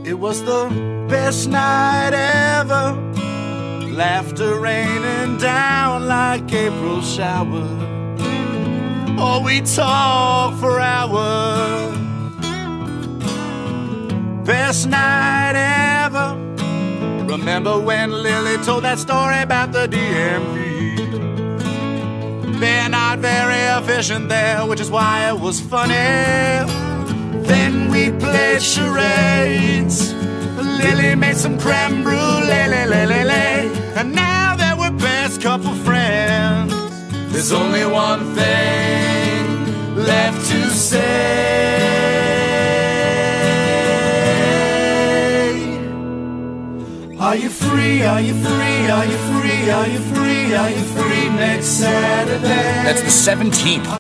It was the best night ever. Laughter raining down like April showers. Oh, we talked for hours. Best night ever. Remember when Lily told that story about the DMV? They're not very efficient there, which is why it was funny. Then we played charades. Lily made some creme brulee, and now that we're best couple friends, there's only one thing left to say. Are you free? Are you free? Are you free? Are you free? Are you free next Saturday? That's the 17th.